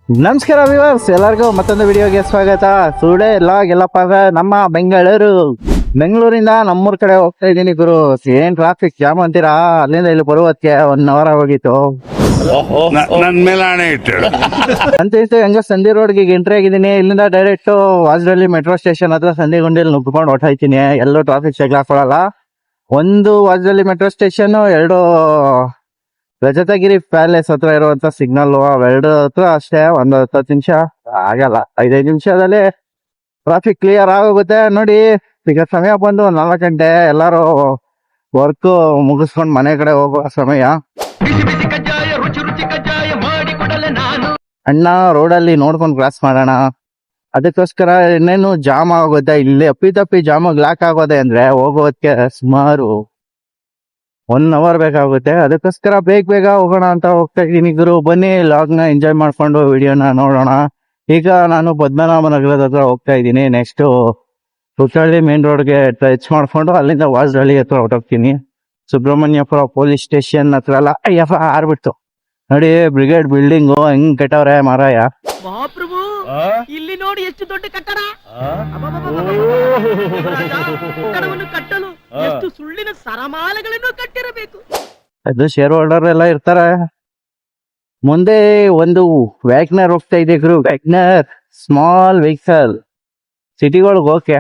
ನಮಸ್ಕಾರ ವಿವರ್ಸ್, ಎಲ್ಲರಿಗೂ ಮತ್ತೊಂದು ವಿಡಿಯೋಗೆ ಸ್ವಾಗತ. ಟುಡೇ ಲಾಗ್ ಎಲ್ಲಪ್ಪ ಅಂದ್ರೆ ನಮ್ಮ ಬೆಂಗಳೂರಿಂದ ನಮ್ಮೂರ್ ಕಡೆ ಹೋಗ್ತಾ ಇದ್ದೀನಿ ಗುರು. ಏನ್ ಟ್ರಾಫಿಕ್ ಜಾಮ್ ಅಂತೀರಾ? ಅಲ್ಲಿಂದ ಇಲ್ಲಿ ಬರುವಕ್ಕೆ 1 hour ಹೋಗಿತ್ತು. ನನ್ ಮೇಲೆ ಆಣೆ ಇಟ್ಟು ಅಂತ ಹೆಂಗ ಸಂಧಿ ರೋಡ್ಗೆ ಎಂಟ್ರಿ ಆಗಿದ್ದೀನಿ. ಇಲ್ಲಿಂದ ಡೈರೆಕ್ಟ್ ವಾಜರಳ್ಳಿ ಮೆಟ್ರೋ ಸ್ಟೇಷನ್ ಹತ್ರ ಸಂಧಿಗುಂಡಿಯಲ್ಲಿ ನುಗ್ಕೊಂಡು ಹೊಟ್ಟಾಯ್ತೀನಿ. ಎಲ್ಲೂ ಟ್ರಾಫಿಕ್ ಚೆಕ್ ಹಾಕೊಳಲ್ಲ. ಒಂದು Vajarahalli metro station, 2 Rajatagiri palace ಹತ್ರ ಇರುವಂತ ಸಿಗ್ನಲ್, ಅವೆರಡು ಹತ್ರ ಅಷ್ಟೇ. ಒಂದು 10 ನಿಮಿಷ ಆಗಲ್ಲ, 5 ನಿಮಿಷದಲ್ಲಿ ಟ್ರಾಫಿಕ್ ಕ್ಲಿಯರ್ ಆಗೋಗುತ್ತೆ. ನೋಡಿ ಈಗ ಸಮಯ ಬಂದು 4 ಗಂಟೆ. ಎಲ್ಲಾರು ವರ್ಕ್ ಮುಗಿಸ್ಕೊಂಡ್ ಮನೆ ಕಡೆ ಹೋಗುವ ಸಮಯ. ಅಣ್ಣ ರೋಡಲ್ಲಿ ನೋಡ್ಕೊಂಡು ಕ್ರಾಸ್ ಮಾಡೋಣ, ಅದಕ್ಕೋಸ್ಕರ ಇನ್ನೇನು ಜಾಮ್ ಆಗೋಗುತ್ತೆ. ಇಲ್ಲಿ ಅಪ್ಪಿತಪ್ಪಿ ಜಾಮಾಗ್ ಲಾಕ್ ಆಗೋದೆ ಅಂದ್ರೆ ಹೋಗೋದಕ್ಕೆ ಸುಮಾರು 1 hour ಬೇಕಾಗುತ್ತೆ. ಅದಕ್ಕೋಸ್ಕರ ಬೇಗ ಹೋಗೋಣ ಅಂತ ಹೋಗ್ತಾ ಇದ್ದೀನಿ ಗುರು. ಬನ್ನಿ ಲಾಗ್ನ ಎಂಜಾಯ್ ಮಾಡ್ಕೊಂಡು ವಿಡಿಯೋನ ನೋಡೋಣ. ಈಗ ನಾನು ಪದ್ಮನಾಭನಗರದ ಹತ್ರ ಹೋಗ್ತಾ ಇದ್ದೀನಿ. ನೆಕ್ಸ್ಟ್ ಹುಚ್ಚಳ್ಳಿ ಮೇನ್ ರೋಡ್ಗೆ ಟಚ್ ಮಾಡ್ಕೊಂಡು ಅಲ್ಲಿಂದ ವಾಜರಳ್ಳಿ ಹತ್ರ ಹೊರಟೋಗ್ತೀನಿ. ಸುಬ್ರಹ್ಮಣ್ಯಪುರ ಪೊಲೀಸ್ ಸ್ಟೇಷನ್ ಹತ್ರ ಎಲ್ಲ ಅಯ್ಯಪ್ಪ ಆರ್ಬಿಡ್ತು. ನೋಡಿ ಬ್ರಿಗೇಡ್ ಬಿಲ್ಡಿಂಗು ಹೆಂಗ್ ಕೆಟ್ಟವ್ರೆ ಮಾರಾಯ. ಮಹಾಪ್ರಭು, ಇಲ್ಲಿ ನೋಡಿ ಎಷ್ಟು ದೊಡ್ಡ ಕಟ್ಟಡ. ಕಟ್ಟಡವನ್ನು ಕಟ್ಟಲು ಎಷ್ಟು ಸುಳ್ಳಿನ ಸರಮಾಲೆಗಳನ್ನು ಕಟ್ಟಿರಬೇಕು. ಅದು ಶೇರ್ ಹೋಲ್ಡರ್ ಎಲ್ಲ ಇರ್ತಾರೆ. ಮುಂದೆ ಒಂದು ವ್ಯಾಗ್ನರ್ ಹೋಗ್ತಾ ಇದೆ ಗುರು. ವ್ಯಾಗ್ನರ್ ಸ್ಮಾಲ್ ವೆಹಿಕಲ್, ಸಿಟಿಗಳಿಗೆ ಓಕೆ.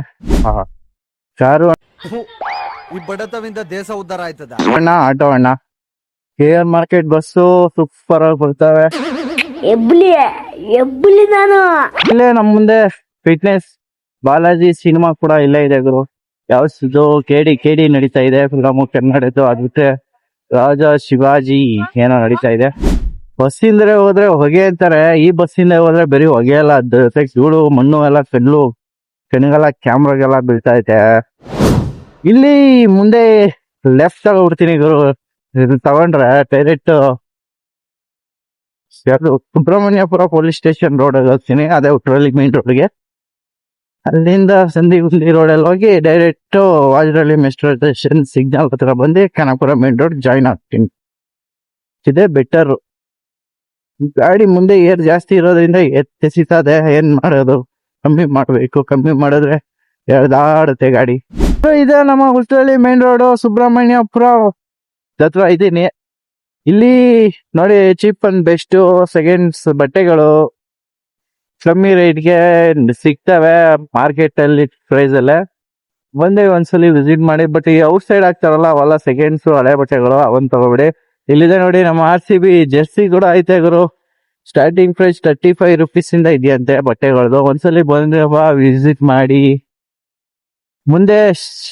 ಕಾರು ಈ ಬಡತವಿಂದ ದೇಶ ಉದ್ಧಾರ ಆಯ್ತದ ಅಣ್ಣ, ಆಟೋ ಅಣ್ಣ. ಕೇರ್ ಮಾರ್ಕೆಟ್ ಬಸ್ಸು ಸೂಪರ್ ಆಗಿ ಬರ್ತವೆ. ನಾನು ಇಲ್ಲೇ ನಮ್ ಮುಂದೆ ಫಿಟ್ನೆಸ್ ಬಾಲಾಜಿ ಸಿನಿಮಾ ಕೂಡ ಇಲ್ಲೇ ಇದೆ ಗುರು. ಯಾವ್ದು ಕೇಡಿ ನಡೀತಾ ಇದೆ ಫಿಲಮು ಕನ್ನಡದ್ದು. ಅದು ಬಿಟ್ರೆ ರಾಜ ಶಿವಾಜಿ ಏನೋ ನಡೀತಾ ಇದೆ. ಬಸ್ಸಿಂದ್ರೆ ಹೋದ್ರೆ ಹೊಗೆ ಅಂತಾರೆ, ಈ ಬಸ್ಸಿಂದ ಹೋದ್ರೆ ಬರೀ ಹೊಗೆ ಎಲ್ಲ, ಧೂಳು ಮಣ್ಣು ಎಲ್ಲ ಕಣ್ಣಿಗೆಲ್ಲ ಕ್ಯಾಮ್ರಾಗೆಲ್ಲ ಬೀಳ್ತಾ ಐತೆ. ಇಲ್ಲಿ ಮುಂದೆ ಲೆಫ್ಟ್ ತಗೊಬಿಡ್ತೀನಿ ಗುರು. ಇದು ತಗೊಂಡ್ರೆ direct Subramanyapura police station road ಹೋಗ್ತೀನಿ. ಅದೇ ಹುಟ್ಟರಳ್ಳಿ ಮೇನ್ ರೋಡ್ಗೆ. ಅಲ್ಲಿಂದ ಸಂಧಿಗುಂಡಿ ರೋಡಲ್ಲಿ ಹೋಗಿ direct Vajarahalli metro station signal ಹತ್ರ ಬಂದು ಖಾನಾಪುರ ಮೇನ್ ರೋಡ್ ಜಾಯಿನ್ ಆಗ್ತೀನಿ. ಇದೇ ಬೆಟರ್. ಗಾಡಿ ಮುಂದೆ ಏರ್ ಜಾಸ್ತಿ ಇರೋದ್ರಿಂದ ಎಸಿತದೆ. ಏನ್ ಮಾಡೋದು, ಕಮ್ಮಿ ಮಾಡ್ಬೇಕು. ಕಮ್ಮಿ ಮಾಡಿದ್ರೆ ಎಳ್ದಾಡುತ್ತೆ ಗಾಡಿ. ಇದೆ ನಮ್ಮ ಹುಟ್ಟರಳ್ಳಿ ಮೇನ್ ರೋಡ್ ಸುಬ್ರಹ್ಮಣ್ಯಪುರ ಹತ್ರ ಇದ್ದೀನಿ. ಇಲ್ಲಿ ನೋಡಿ ಚೀಪ್ ಅಂಡ್ ಬೆಸ್ಟ್ ಸೆಕೆಂಡ್ಸ್ ಬಟ್ಟೆಗಳು ಕಮ್ಮಿ ರೇಟ್ಗೆ ಸಿಗ್ತವೆ ಮಾರ್ಕೆಟ್ ಅಲ್ಲಿ ಪ್ರೈಸ್ ಅಲ್ಲೇ. ಬಂದೆ ಒಂದ್ಸಲಿ ವಿಸಿಟ್ ಮಾಡಿ. ಬಟ್ ಈ ಔಟ್ ಸೈಡ್ ಆಗ್ತಾರಲ್ಲ ಅವೆಲ್ಲ ಸೆಕೆಂಡ್ಸ್ ಹಳೆ ಬಟ್ಟೆಗಳು, ಅವನ್ ತಗೋಬೇಡಿ. ಇಲ್ಲಿದೆ ನೋಡಿ ನಮ್ಮ RCB ಜೆರ್ಸಿ ಕೂಡ ಐತೆ ಗುರು. ಸ್ಟಾರ್ಟಿಂಗ್ ಪ್ರೈಸ್ 35 rupees ಇಂದ ಇದೆಯಂತೆ ಬಟ್ಟೆಗಳದು. ಒಂದ್ಸಲಿ ಬಂದ್ರೆ ವಿಸಿಟ್ ಮಾಡಿ. ಮುಂದೆ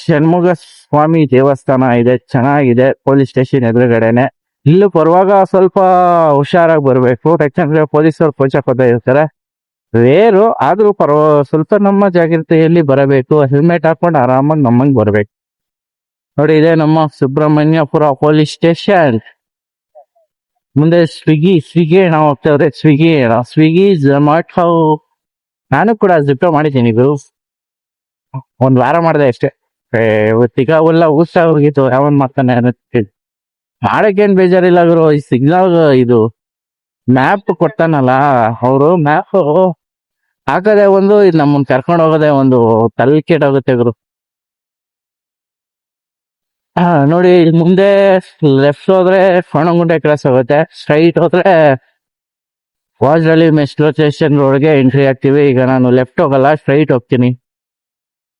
ಷಣ್ಮುಗ ಸ್ವಾಮಿ ದೇವಸ್ಥಾನ ಇದೆ, ಚೆನ್ನಾಗಿದೆ. ಪೊಲೀಸ್ ಸ್ಟೇಷನ್ ಎದುರುಗಡೆನೆ. ಇಲ್ಲೂ ಬರುವಾಗ ಸ್ವಲ್ಪ ಹುಷಾರಾಗಿ ಬರ್ಬೇಕು, ಯಾಕಂದ್ರೆ ಪೊಲೀಸರು ಪೋಚಾಕೋತಾ ಇರ್ತಾರೆ. ರೇರು ಆದ್ರೂ ಸ್ವಲ್ಪ ನಮ್ಮ ಜಾಗ್ರತೆಯಲ್ಲಿ ಬರಬೇಕು. ಹೆಲ್ಮೆಟ್ ಹಾಕೊಂಡು ಆರಾಮಾಗಿ ನಮ್ಮಂಗ್ ಬರ್ಬೇಕು. ನೋಡಿ ಇದೆ ನಮ್ಮ ಸುಬ್ರಹ್ಮಣ್ಯಪುರ ಪೊಲೀಸ್ ಸ್ಟೇಷನ್. ಮುಂದೆ ಸ್ವಿಗ್ಗಿ ನಾವು ಹೋಗ್ತೇವ್ರೆ. ಸ್ವಿಗ್ಗಿ ಝೊಮ್ಯಾಟೊ ನಾನು ಕೂಡ ಜಿಪ್ಟೋ ಮಾಡಿದ್ದೀನಿ ಗುರು. 1 ವಾರ ಮಾಡಿದೆ ಅಷ್ಟೇ. ಇವತ್ತೀಗ ಎಲ್ಲ ಊಸ ಹೋಗಿತ್ತು. ಯಾವನ್ ಮಾಡ್ತಾನೆ ಮಾಡಕ್ಕೇನ್ ಬೇಜಾರಿಲ್ಲ ಗುರು. ಈ ಸಿಗ್ನಲ್ ಇದು ಮ್ಯಾಪ್ ಕೊಡ್ತಾನಲ್ಲ ಅವರು, ಮ್ಯಾಪ್ ಹಾಕದೆ ಒಂದು, ಇದು ನಮ್ಮನ್ನ ಕರ್ಕೊಂಡು ಹೋಗೋದೇ ಒಂದು ತಲೆಕೆಡೋಗುತ್ತೆ ಗುರು. ನೋಡಿ ಇಲ್ಲಿ ಮುಂದೆ ಲೆಫ್ಟ್ ಹೋದ್ರೆ ಕೋಣಗುಂಟೆ ಕ್ರಾಸ್ ಹೋಗುತ್ತೆ. ಸ್ಟ್ರೈಟ್ ಹೋದ್ರೆ ವಾಜರಳ್ಳಿ ಮೆಟ್ರೋ ಸ್ಟೇಷನ್ ರೋಡ್ಗೆ ಎಂಟ್ರಿ ಆಗ್ತೀವಿ. ಈಗ ನಾನು ಲೆಫ್ಟ್ ಹೋಗಲ್ಲ, ಸ್ಟ್ರೈಟ್ ಹೋಗ್ತೀನಿ.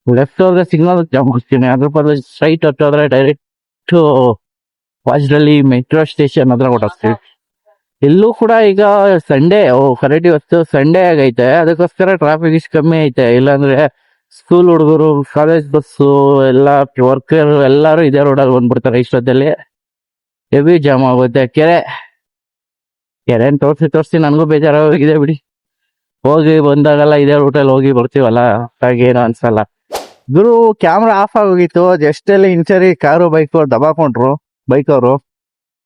ಲೆಫ್ಟ್ ಹೋದ್ರೆ ಸಿಗ್ನಲ್ ಜಾಮ್ ಹೋಗ್ತೀನಿ. ಅದ್ರ ಬದಲು ಸ್ಟ್ರೈಟ್ ಹೋದ್ರೆ ಡೈರೆಕ್ಟ್ ವಾಜರಳ್ಳಿ ಮೆಟ್ರೋ ಸ್ಟೇಷನ್ ಹತ್ರ ಹೊರಟೋಗ್ತೀವಿ. ಇಲ್ಲೂ ಕೂಡ ಈಗ ಸಂಡೇ, ಕರೆಕ್ಟ್ ಇವತ್ತು ಸಂಡೇ ಆಗೈತೆ, ಅದಕ್ಕೋಸ್ಕರ ಟ್ರಾಫಿಕ್ ಇಷ್ಟು ಕಮ್ಮಿ ಐತೆ. ಇಲ್ಲಾಂದ್ರೆ ಸ್ಕೂಲ್ ಹುಡುಗರು, ಕಾಲೇಜ್ ಬಸ್ಸು ಎಲ್ಲ ವರ್ಕರ್ ಎಲ್ಲಾರು ಇದೇ ರೋಡಲ್ಲಿ ಬಂದ್ಬಿಡ್ತಾರೆ. ಇಷ್ಟೊತ್ತಲ್ಲಿ ಹೆವಿ ಜಾಮ್ ಆಗುತ್ತೆ. ಕೆರೆ ತೋರಿಸಿ ನನಗೂ ಬೇಜಾರಾಗಿದೆ ಬಿಡಿ. ಹೋಗಿ ಬಂದಾಗೆಲ್ಲ ಇದೇ ರೂಟಲ್ಲಿ ಹೋಗಿ ಬರ್ತೀವಲ್ಲ, ಹಾಗೇನು ಅನ್ಸಲ್ಲ ಗುರು. ಕ್ಯಾಮ್ರಾ ಆಫ್ ಆಗೋಗಿತ್ತು. ಜಸ್ಟಲ್ಲಿ ಇಂಚರಿ ಕಾರು ಬೈಕ್ ದಬಾಕೊಂಡ್ರು. ಬೈಕವರು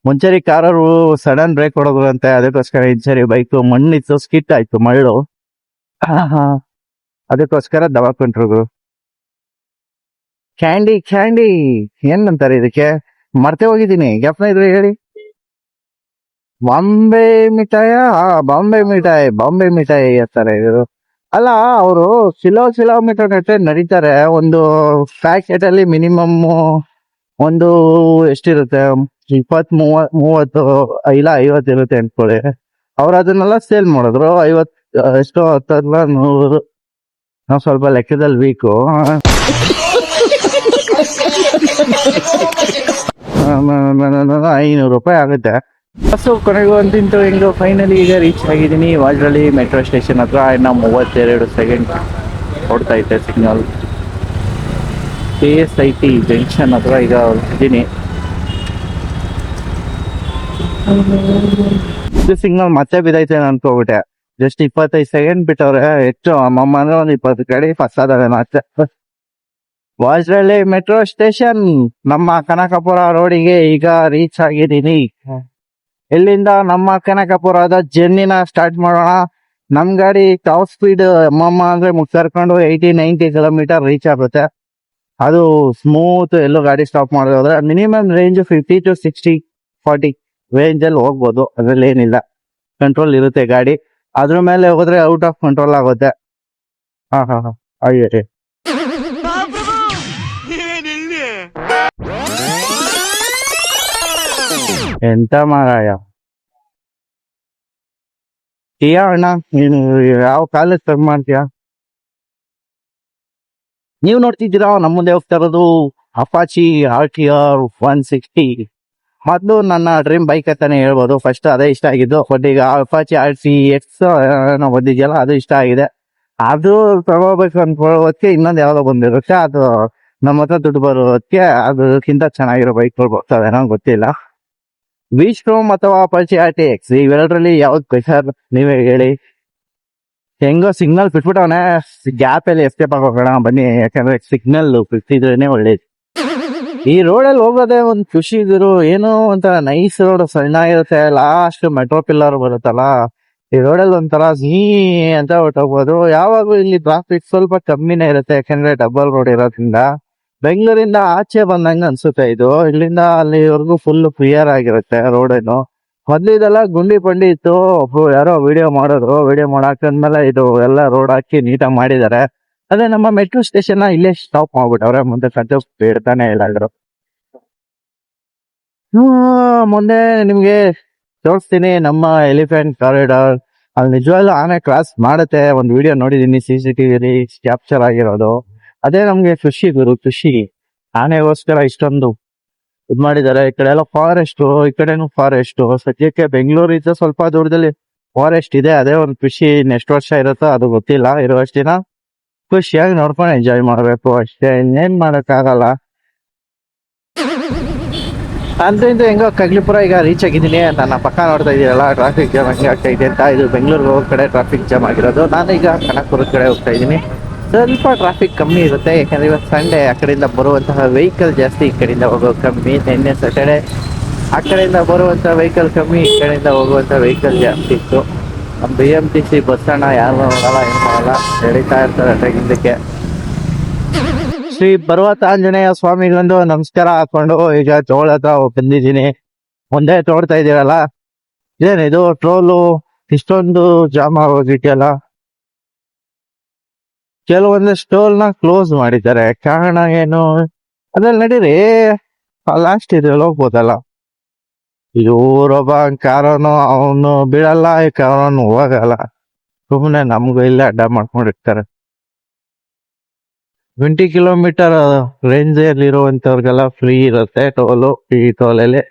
ಮುಂಚರಿ ಕಾರರು ಸಡನ್ ಬ್ರೇಕ್ ಹೊಡೋದ್ರು ಅಂತೆ, ಅದಕ್ಕೋಸ್ಕರ ಇಂಚರಿ ಬೈಕ್ ಮಣ್ಣಿತ್ತು, ಸ್ಕಿಟ್ ಆಯ್ತು ಮಳ್ಳು. ಅದಕ್ಕೋಸ್ಕರ ದಬಾಕೊಂಡ್ರು. ಕ್ಯಾಂಡಿ ಏನಂತಾರೆ ಇದಕ್ಕೆ? ಮರ್ತೆ ಹೋಗಿದ್ದೀನಿ, ಜ್ಞಾಪನ ಇದ್ರೆ ಹೇಳಿ. ಬಾಂಬೆ ಮಿಠಾಯ ಬಾಂಬೆ ಮಿಠಾಯಿ ಹೇಳ್ತಾರೆ ಇವರು. ಅಲ್ಲ, ಅವರು ಕಿಲೋಮೀಟರ್ ಗಟ್ಟಲೆ ನಡೀತಾರೆ. ಒಂದು ಪ್ಯಾಕೆಟ್ ಅಲ್ಲಿ ಮಿನಿಮಮ್ ಒಂದು ಎಷ್ಟಿರುತ್ತೆ, 20-30 ಇಲ್ಲ 50 ಇರುತ್ತೆ ಅನ್ಕೊಳ್ಳಿ. ಅವ್ರು ಅದನ್ನೆಲ್ಲ ಸೇಲ್ ಮಾಡಿದ್ರು 50 ಎಷ್ಟೋ 10 ನಾವು ಸ್ವಲ್ಪ ಲೆಕ್ಕದಲ್ಲಿ ವೀಕು. 500 ರೂಪಾಯಿ ಆಗುತ್ತೆ. ಬಸ್ಸು ಕೊನೆಗೂ ಅಂತಿಂತು ಹೆಂಗೋ ಫೈನಲಿ ಈಗ ರೀಚ್ ಆಗಿದ್ದೀನಿ ವಾಜರಳ್ಳಿ ಮೆಟ್ರೋ ಸ್ಟೇಷನ್ ಹತ್ರ. ಇನ್ನು 32 ಸೆಕೆಂಡ್ ಕೊಡ್ತಾ ಐತೆ ಸಿಗ್ನಲ್. KSIT ಜಂಕ್ಷನ್ ಹತ್ರ ಈಗ ಇದ್ದೀನಿ. ಸಿಗ್ನಲ್ ಮತ್ತೆ ಬಿದ್ದೈತೆ ಅನ್ಕೋಬಿಟ್ಟೆ. Just 25 second ಬಿಟ್ಟವ್ರೆ. ಹೆಚ್ಚು ಅಮ್ಮಮ್ಮ ಅಂದ್ರೆ ಒಂದು 20 ಗಾಡಿ ಫಸ್ಟ್ ಆದಾವೆ ಮತ್ತೆ. ವಾಜರಳ್ಳಿ ಮೆಟ್ರೋ ಸ್ಟೇಷನ್ ನಮ್ಮ ಕನಕಪುರ ರೋಡಿಗೆ ಈಗ ರೀಚ್ ಆಗಿದ್ದೀನಿ. ಇಲ್ಲಿಂದ ನಮ್ಮ ಕನಕಪುರದ ಜರ್ನಿನ ಸ್ಟಾರ್ಟ್ ಮಾಡೋಣ. ನಮ್ ಗಾಡಿ ಟಾಪ್ ಸ್ಪೀಡ್ ಅಮ್ಮಮ್ಮ ಅಂದ್ರೆ ಮುಗ್ಸರ್ಕೊಂಡು 80-90 ಕಿಲೋಮೀಟರ್ ರೀಚ್ ಆಗುತ್ತೆ. ಅದು ಸ್ಮೂತ್, ಎಲ್ಲೋ ಗಾಡಿ ಸ್ಟಾಪ್ ಮಾಡೋದ್ರೆ ಮಿನಿಮಮ್ ರೇಂಜ್ 50-60-40 ರೇಂಜ್ ಅಲ್ಲಿ ಹೋಗ್ಬೋದು. ಅದ್ರಲ್ಲಿ ಏನಿಲ್ಲ, ಕಂಟ್ರೋಲ್ ಇರುತ್ತೆ ಗಾಡಿ. ಅದ್ರ ಮೇಲೆ ಹೋದ್ರೆ ಔಟ್ ಆಫ್ ಕಂಟ್ರೋಲ್ ಆಗುತ್ತೆ. ಹಾ ಅಯ್ಯೋ ಎಂತ ಮಾರಾಯ. ಅಣ್ಣ ನೀನು ಯಾವ ಕಾಲೇಜ್ ತಗ್ ಮಾಡ್ತೀಯಾ? ನೀವು ನೋಡ್ತಿದ್ದೀರಾ ನಮ್ಮ ಮುಂದೆ ಹೋಗ್ತಾ ಇರೋದು ಅಪಾಚಿ RTR 160. ಮೊದಲು ನನ್ನ ಡ್ರೀಮ್ ಬೈಕ್ ಅಂತಾನೆ ಹೇಳ್ಬೋದು. ಫಸ್ಟ್ ಅದೇ ಇಷ್ಟ ಆಗಿದ್ದು. ಬಟ್ ಈಗ ಅಪಾಚಿ RCX ನಾವು ಬಂದಿದ್ಯಲ್ಲ, ಅದು ಇಷ್ಟ ಆಗಿದೆ. ಅದು ತಗೋಬೇಕು ಅನ್ಕೊಳ್ಳೋದಕ್ಕೆ ಇನ್ನೊಂದು ಯಾವ್ದೋ ಬಂದಿರುತ್ತೆ. ಅದು ನಮ್ಮ ಹತ್ರ ದುಡ್ಡು ಬರೋದಕ್ಕೆ ಅದಕ್ಕಿಂತ ಚೆನ್ನಾಗಿರೋ ಬೈಕ್ಗಳು ಬರ್ತದೆ, ನಂಗೆ ಗೊತ್ತಿಲ್ಲ. ವಿಸ್ಟ್ರೋಮ್ ಅಥವಾ ಅಪಾಚಿ RTX ಇವೆರಡರಲ್ಲಿ ಯಾವ್ದು ಬೆಟರ್ ನೀವೇ ಹೇಳಿ. ಹೆಂಗೋ ಸಿಗ್ನಲ್ ಬಿಟ್ಬಿಟ್ಟವನೆ, ಗ್ಯಾಪ್ ಅಲ್ಲಿ ಎಸ್ಕೇಪ್ ಆಗೋಣ ಬನ್ನಿ. ಯಾಕಂದ್ರೆ ಸಿಗ್ನಲ್ ಬಿಟ್ಟಿದ್ರೇನೆ ಒಳ್ಳೇದು. ಈ ರೋಡಲ್ಲಿ ಹೋಗೋದೇ ಒಂದು ಖುಷಿ ಇದ್ರು. ಏನೋ ಒಂಥರ ನೈಸ್ ರೋಡ್, ಸಣ್ಣ ಇರುತ್ತೆ. ಲಾಸ್ಟ್ ಮೆಟ್ರೋ ಪಿಲ್ಲರ್ ಬರುತ್ತಲ್ಲ, ಈ ರೋಡಲ್ಲಿ ಒಂಥರ ಝೀ ಅಂತ ಹೊಟ್ಟೋಗ್ಬೋದು. ಯಾವಾಗೂ ಇಲ್ಲಿ ಟ್ರಾಫಿಕ್ ಸ್ವಲ್ಪ ಕಮ್ಮಿನೇ ಇರುತ್ತೆ, ಯಾಕಂದ್ರೆ ಡಬಲ್ ರೋಡ್ ಇರೋದ್ರಿಂದ. ಬೆಂಗಳೂರಿಂದ ಆಚೆ ಬಂದಂಗ ಅನ್ಸುತ್ತೆ ಇದು. ಇಲ್ಲಿಂದ ಅಲ್ಲಿವರೆಗೂ ಫುಲ್ ಕ್ಲಿಯರ್ ಆಗಿರುತ್ತೆ ರೋಡ್. ಏನು ಮೊದ್ಲು ಇದೆಲ್ಲ ಗುಂಡಿ ಪಂಡಿ ಇತ್ತು. ಒಬ್ರು ಯಾರೋ ವಿಡಿಯೋ ಮಾಡಿದ್ರು. ವಿಡಿಯೋ ಮಾಡಾಕಂದ್ಮೇಲೆ ಇದು ಎಲ್ಲ ರೋಡ್ ಹಾಕಿ ನೀಟಾಗಿ ಮಾಡಿದ್ದಾರೆ. ಅದೇ ನಮ್ಮ ಮೆಟ್ರೋ ಸ್ಟೇಷನ್ ಇಲ್ಲೇ ಸ್ಟಾಪ್ ಮಾಡ್ಬಿಟ್ಟವ್ರೆ. ಮುಂದೆ ಕಂಡು ಬಿಡ್ತಾನೆ ಇಲ್ಲ ಎಲ್ಲರೂ. ಮುಂದೆ ನಿಮ್ಗೆ ತೋರಿಸ್ತೀನಿ ನಮ್ಮ ಎಲಿಫೆಂಟ್ ಕಾರಿಡಾರ್. ಅಲ್ಲಿ ನಿಜವಾಗ್ಲೂ ಆನೆ ಕ್ರಾಸ್ ಮಾಡುತ್ತೆ. ಒಂದು ವಿಡಿಯೋ ನೋಡಿದೀನಿ, CCTV ಕ್ಯಾಪ್ಚರ್ ಆಗಿರೋದು. ಅದೇ ನಮ್ಗೆ ಖುಷಿ ಗುರು, ಖುಷಿ. ಆನೆಗೋಸ್ಕರ ಇಷ್ಟೊಂದು ಇದ್ ಮಾಡಿದ್ದಾರೆ. ಈ ಕಡೆ ಎಲ್ಲ ಫಾರೆಸ್ಟ್, ಈ ಕಡೆನು ಫಾರೆಸ್ಟ್. ಸದ್ಯಕ್ಕೆ ಬೆಂಗಳೂರಿಂದ ಸ್ವಲ್ಪ ದೂರದಲ್ಲಿ ಫಾರೆಸ್ಟ್ ಇದೆ. ಅದೇ ಒಂದು ಖುಷಿ. ನೆಕ್ಸ್ಟ್ ವರ್ಷ ಇರುತ್ತೋ ಅದು ಗೊತ್ತಿಲ್ಲ. ಇರುವಷ್ಟು ದಿನ ಖುಷಿಯಾಗಿ ನೋಡ್ಕೊಂಡು ಎಂಜಾಯ್ ಮಾಡ್ಬೇಕು ಅಷ್ಟೇ, ಇನ್ನೇನ್ ಮಾಡಕ್ಕಾಗಲ್ಲ. ಅಂದ್ರಿಂದ ಹೆಂಗೋ ಕಗ್ಲಿಪುರ ಈಗ ರೀಚ್ ಆಗಿದ್ದೀನಿ. ನನ್ನ ಪಕ್ಕ ನೋಡ್ತಾ ಇದೀರಲ್ಲ, ಟ್ರಾಫಿಕ್ ಜಾಮ್ ಹಂಗೆ ಆಗ್ತಾ ಇದೆ ಅಂತ. ಇದು ಬೆಂಗಳೂರಿಗೆ ಹೋಗೋ ಕಡೆ ಟ್ರಾಫಿಕ್ ಜಾಮ್ ಆಗಿರೋದು. ನಾನೀಗ ಕನಕಪುರದ ಕಡೆ ಹೋಗ್ತಾ ಇದ್ದೀನಿ. ಸ್ವಲ್ಪ ಟ್ರಾಫಿಕ್ ಕಮ್ಮಿ ಇರುತ್ತೆ, ಯಾಕಂದ್ರೆ ಇವತ್ತು ಸಂಡೇ. ಆ ಕಡೆಯಿಂದ ಬರುವಂತಹ ವೆಹಿಕಲ್ ಜಾಸ್ತಿ, ಈ ಕಡೆಯಿಂದ ಹೋಗೋ ಕಮ್ಮಿ. ನಿನ್ನೆ ಸ್ಯಾಟರ್ಡೆ ಆ ಕಡೆಯಿಂದ ಬರುವಂಥ ವೆಹಿಕಲ್ ಕಮ್ಮಿ, ಈ ಕಡೆಯಿಂದ ಹೋಗುವಂಥ ವೆಹಿಕಲ್ ಜಾಸ್ತಿ ಇತ್ತು. ನಮ್ಮ BMTC ಬಸ್ ಅಣ್ಣ ಯಾರು ನೋಡಲ್ಲ, ಏನು ಮಾಡಲ್ಲ, ನಡೀತಾ ಇರ್ತಾರೆ ಹಿಂದಕ್ಕೆ. ಶ್ರೀ ಪರ್ವತ ಆಂಜನೇಯ ಸ್ವಾಮಿಗೊಂದು ನಮಸ್ಕಾರ ಹಾಕೊಂಡು ಈಗ ಟೋಲ್ ಹತ್ರ ಬಂದಿದ್ದೀನಿ. ಮುಂದೆ ತೋಡ್ತಾ ಇದ್ದೀರಲ್ಲ, ಏನಿದು ಟ್ರೋಲು ಇಷ್ಟೊಂದು ಜಾಮ್ ಆಗೋಗಿದೆಯಲ್ಲ. ಕೆಲವೊಂದು ಸ್ಟೋಲ್ನ ಕ್ಲೋಸ್ ಮಾಡಿದ್ದಾರೆ. ಕಾರಣ ಏನು? ಅದ್ರಲ್ಲಿ ನಡೀರಿ, ಲಾಸ್ಟ್ ಇದ್ರಲ್ಲಿ ಹೋಗ್ಬೋದಲ್ಲ. ಇವರೊಬ್ಬ ಕಾರನು ಅವನು ಬೀಳಲ್ಲ, ಈ ಕಾರನು ಹೋಗಲ್ಲ. ಸುಮ್ಮನೆ ನಮ್ಗೂ ಇಲ್ಲ ಅಡ್ಡ ಮಾಡ್ಕೊಂಡಿರ್ತಾರೆ. 20 ಕಿಲೋಮೀಟರ್ ರೇಂಜ್ ಅಲ್ಲಿ ಇರುವಂತವ್ರಿಗೆಲ್ಲ ಫ್ರೀ ಇರುತ್ತೆ ಟೋಲು. ಈ ಟೋಲಲ್ಲಿ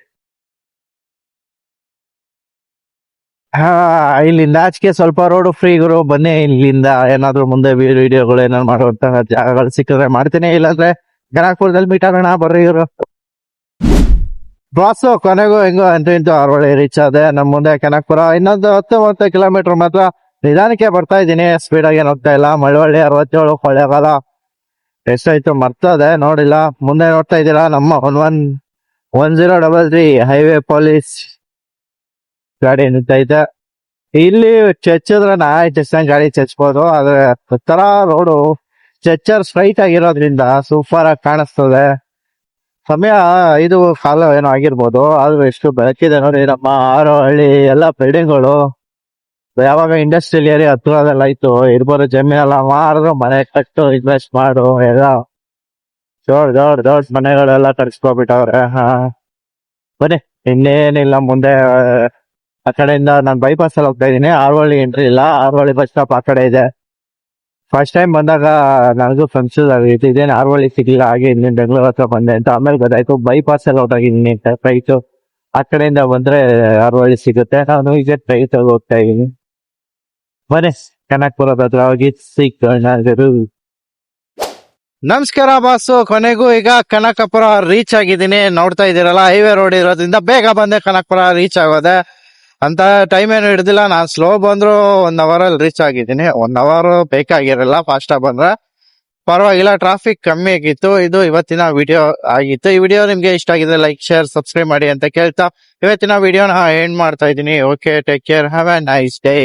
ಇಲ್ಲಿಂದ ಆಚೆಗೆ ಸ್ವಲ್ಪ ರೋಡು ಫ್ರೀ ಗುರು. ಬನ್ನಿ ಇಲ್ಲಿಂದ ಏನಾದ್ರು ಮುಂದೆ ವಿಡಿಯೋಗಳು ಏನಾದ್ರು ಮಾಡುವಂತಹ ಜಾಗಗಳು ಸಿಕ್ಕಿದ್ರೆ ಮಾಡ್ತೀನಿ. ಇಲ್ಲಾಂದ್ರೆ ಕನಕಪುರದಲ್ಲಿ ಮೀಟ್ ಆಗೋಣ ಬರ್ರಿ ಇವರು. ಬಾಸು ಕೊನೆಗೂ ಹೆಂಗೋ ಇಂಟು ಅರವಳ್ಳಿ ರೀಚ್ ಆದೆ. ನಮ್ಮ ಮುಂದೆ ಕನಕಪುರ. ಇನ್ನೊಂದು 10-30 ಕಿಲೋಮೀಟರ್ ಮಾತ್ರ ನಿಧಾನಕ್ಕೆ ಬರ್ತಾ ಇದ್ದೀನಿ. ಸ್ಪೀಡ್ ಆಗಿ ಏನು ಹೋಗ್ತಾ ಇಲ್ಲ. ಮಳವಳ್ಳಿ 67, ಕೊಳ್ಳೇಗಾಲ ಎಷ್ಟಾಯ್ತು ಮರ್ತದೆ, ನೋಡಿಲ್ಲ. ಮುಂದೆ ನೋಡ್ತಾ ಇದ್ದೀರಾ ನಮ್ಮ 1033 ಹೈವೇ ಪೊಲೀಸ್ ಗಾಡಿ ನಿಂತೈತೆ. ಇಲ್ಲಿ ಚಚ್ಚಿದ್ರೆ ಚೆಚ್ಚಂಗ್ ಗಾಡಿ ಚಚ್ಬೋದು. ಆದ್ರೆ ತರ ರೋಡು ಚಚ್ಚರ್ ಸ್ಟ್ರೈಟ್ ಆಗಿರೋದ್ರಿಂದ ಸೂಪರ್ ಆಗಿ ಕಾಣಿಸ್ತದೆ. ಸಮಯ 5 ಕಾಲ ಏನೋ ಆಗಿರ್ಬೋದು, ಆದ್ರೂ ಎಷ್ಟು ಬೆಳಕಿದೆ ನೋಡಿ. ನಮ್ಮ ಹಾರೋಹಳ್ಳಿ ಎಲ್ಲ ಬಿಲ್ಡಿಂಗ್ಗಳು ಯಾವಾಗ ಇಂಡಸ್ಟ್ರಿಯಲ್ ಏರಿಯಾ ಹತ್ರದೆಲ್ಲ ಇತ್ತು, ಇರ್ಬೋದು ಜಮೀನೆಲ್ಲ ಮಾರಿದ್ರು, ಮನೆ ಕಟ್ಟು ಇನ್ವೆಸ್ಟ್ ಮಾಡು ಎಲ್ಲ ದೊಡ್ಡ ಮನೆಗಳೆಲ್ಲ ಕಟ್ಸ್ಕೊಬಿಟ್ಟವ್ರೆ. ಬನ್ನಿ ಇನ್ನೇನಿಲ್ಲ, ಮುಂದೆ ಆ ಕಡೆಯಿಂದ ನಾನು ಬೈಪಾಸ್ ಅಲ್ಲಿ ಹೋಗ್ತಾ ಇದ್ದೀನಿ. ಹಾರೋಹಳ್ಳಿ ಎಂಟ್ರಿ ಇಲ್ಲ, ಹಾರೋಹಳ್ಳಿ ಬಸ್ ಸ್ಟಾಪ್ ಆ ಕಡೆ ಇದೆ. ಫಸ್ಟ್ ಟೈಮ್ ಬಂದಾಗ ನನಗೂ ಕನ್ಫ್ಯೂಸ್ ಆಗಿತ್ತು, ಇದೇನು ಹಾರೋಹಳ್ಳಿ ಸಿಗ್ಲಿಲ್ಲ, ಹಾಗೆ ಇನ್ನೇನು ಬೆಂಗಳೂರು ಹತ್ರ ಬಂದೆ ಅಂತ. ಆಮೇಲೆ ಗೊತ್ತಾಯ್ತು ಬೈಪಾಸ್ ಅಲ್ಲಿ ಹೋದಾಗಿದ್ದೀನಿ ರೈಟು, ಆ ಕಡೆಯಿಂದ ಬಂದ್ರೆ ಹಾರೋಹಳ್ಳಿ ಸಿಗುತ್ತೆ. ನಾನು ಈಗ ರೈಟ್ ಹೋಗ್ತಾ ಇದ್ದೀನಿ. ಬನ್ನಿ ಕನಕಪುರದ ಹತ್ರ ಹೋಗಿ ಸಿಕ್ಕೋಣ. ನಮಸ್ಕಾರ ಬಾಸು, ಕೊನೆಗೂ ಈಗ ಕನಕಪುರ ರೀಚ್ ಆಗಿದ್ದೀನಿ. ನೋಡ್ತಾ ಇದ್ದೀರಲ್ಲ, ಹೈವೇ ರೋಡ್ ಇರೋದ್ರಿಂದ ಬೇಗ ಬಂದೆ ಕನಕಪುರ ರೀಚ್ ಆಗೋದೆ ಅಂತ. ಟೈಮ್ ಏನು ಹಿಡ್ದಿಲ್ಲ, ನಾನು ಸ್ಲೋ ಬಂದ್ರು 1 hour ಅಲ್ಲಿ ರೀಚ್ ಆಗಿದ್ದೀನಿ. 1 hour ಬೇಕಾಗಿರಲ್ಲ ಫಾಸ್ಟ್ ಆಗಿ ಬಂದ್ರೆ, ಪರವಾಗಿಲ್ಲ. ಟ್ರಾಫಿಕ್ ಕಮ್ಮಿ ಆಗಿತ್ತು. ಇದು ಇವತ್ತಿನ ವಿಡಿಯೋ ಆಗಿತ್ತು. ಈ ವಿಡಿಯೋ ನಿಮ್ಗೆ ಇಷ್ಟ ಆಗಿದೆ ಲೈಕ್ ಶೇರ್ ಸಬ್ಸ್ಕ್ರೈಬ್ ಮಾಡಿ ಅಂತ ಕೇಳ್ತಾ ಇವತ್ತಿನ ವಿಡಿಯೋನ ಎಂಡ್ ಮಾಡ್ತಾ ಇದ್ದೀನಿ. Okay, take care, have A nice day.